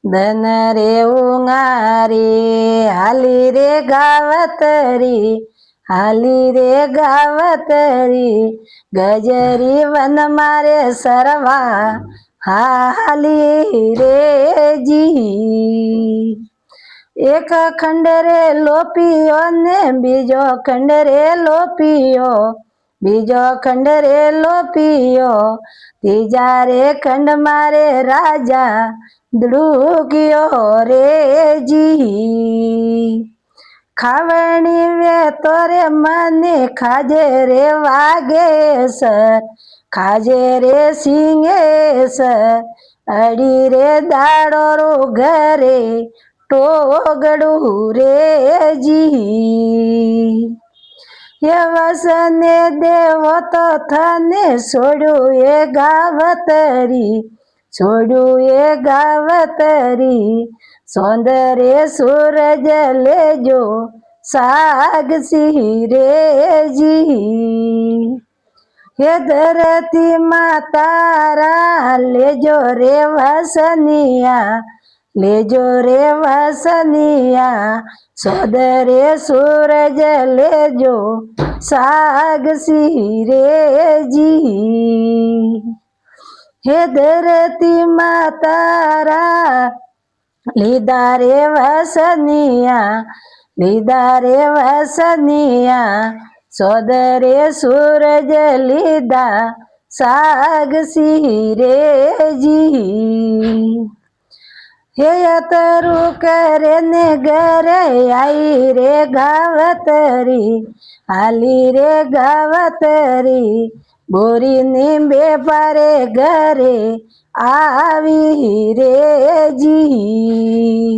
ધન રે ઉંગારી હાલી રે ગાવતરી, હાલી રે ગાવતરી, ગજરી વન મારે સરવા હાલી રે જી। એક ખંડરે લોપિયો ને બીજો ખંડરે લોપિયો, બીજો ખંડરે લોપિયો, ત્રીજા રે ખંડ મારે રાજા દ્રુગ્યો રે જી। ખાવણી વે તોરે મને ખાજે રે વાગેસર, ખાજે રે સિંગેસર, અડી રે દાડો રો ઘરે ટોગડું રે જી। એ વસને દેવો તો થને છોડ્યું એ ગાવતરી, છોડ્યું એ ગાવતરી, સોંદરે સૂરજ લેજો સાગસી રે જી। હે ધરતી માં તારા લેજો રે વસનિયા, લેજો રે વસનિયા, સોદરે સૂરજ લેજો સાગસી રે જી। હે ધરતી માં તારા લીધા રે વસનિયા, લીધા રે વસનિયા, સોદરે સૂરજ લીધા સાગસી રે જી। હે અતરું કરે ને ઘરે આઈ રે ગાવતરી, હાલી રે ગાવતરી, બોરી ની બેપારે ઘરે આવી રે જી।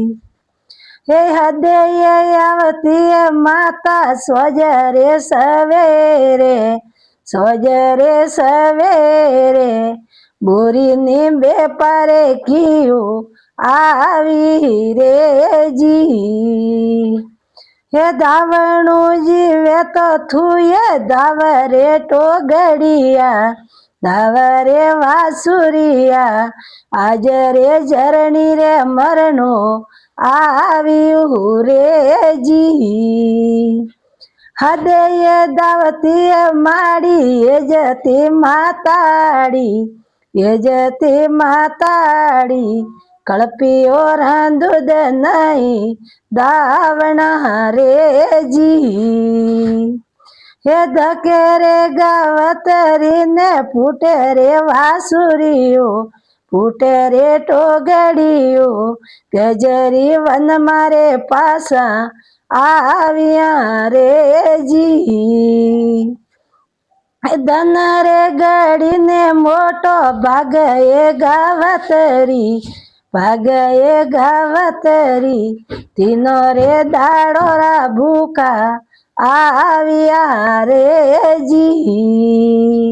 હે હૃદય આવતી માતા સોજરે સવેરે, સોજરે સવેરે, બોરી ની બેપારે કીયું આવી રે જી। હે ધાવણું જીવે તો થુએ ધાવરે ટોગડિયા, ધાવરે વાસુરિયા, આજ રે જરણી રે મરણો આવ્યું રે જી। હૃદય દાવતી માડી એ જતી માતાડી, એ જતી માતાડી, કળપીઓ રાંધુદ નહીં દાવણા રે જી। હે ધકે રે ગાવતરી ને ફૂટે રે વાસુરીઓ, ફૂટે રે ટોગડીઓ, ગજરી વન મારે પાસા આવ્યા રે જી। ધન રે ગડીને મોટો ભાગ એ ગાવતરી, ભાગ એ ગાવતરી, તીનો રે દાડોરા ભૂકા આવ્યા રે જી।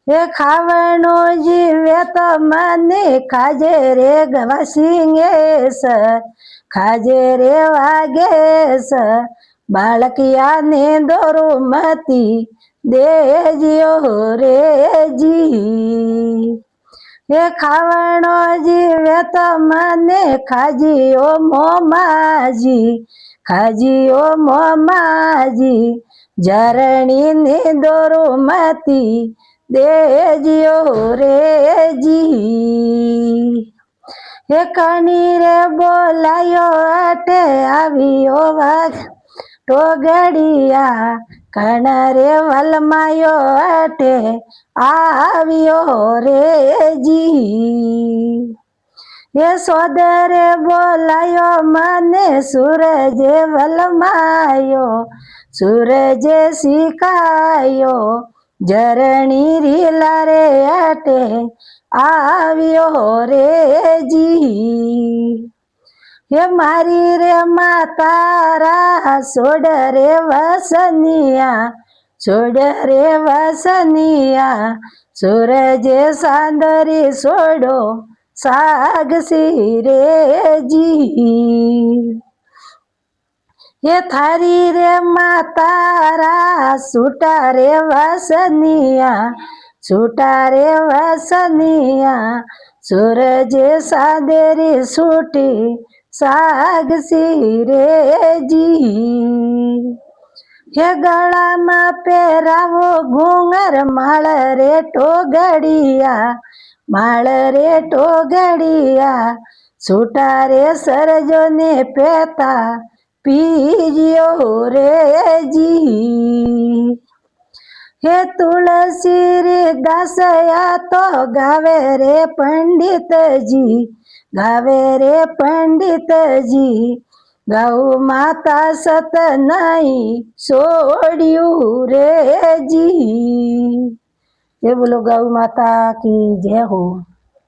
હે ખાવણું જીવે તો મને ખાજે રે સિંગેસર, ખાજે રે વાગેસર, બાળકિયા ને દોરું મતી દેજ્યો રે જી। હે ખાવણો જીવે તો મને ખાજીઓ મોમાજી, ખાજીઓ મોમાજી, જરણી ને દોરું મતી દેજ્યો રે જી। હે કની રે બોલાયો અટે આવ્યો વાગ ટોગડિયા, કણ રે વલમાયો અટે આવ્યો રે જી। હે સોદરે બોલાયો મને સૂરજે વલમાયો, સૂરજે શીખાયો, જરણી રીલા રે અટે આવ્યો રે જી। હે મારી રે માતારા સોડ રે વસનિયા, સોડ રે વસનિયા, સૂરજે સાંદરી સોડો સાગસી રે જી। હે થારી રે માતારા છૂટા રે વસનિયા, છૂટા રે વસનિયા, સૂરજ સાદેરી સૂટી સાગસી રે જી હે ગળામાં પહેરાવો ઘૂંઘર માળ રે ટોગડિયા માળ રે ટોગડિયા છૂટા રે સરજો ને પેતા પીજો રે જી હે તુલસી રે દાસયા તો ગાવે રે પંડિતજી ગાવે રે પંડિતજી ગૌ માતા સત નહીં છોડ્યું રે જી. જય બોલો ગૌ માતા કી જય હો.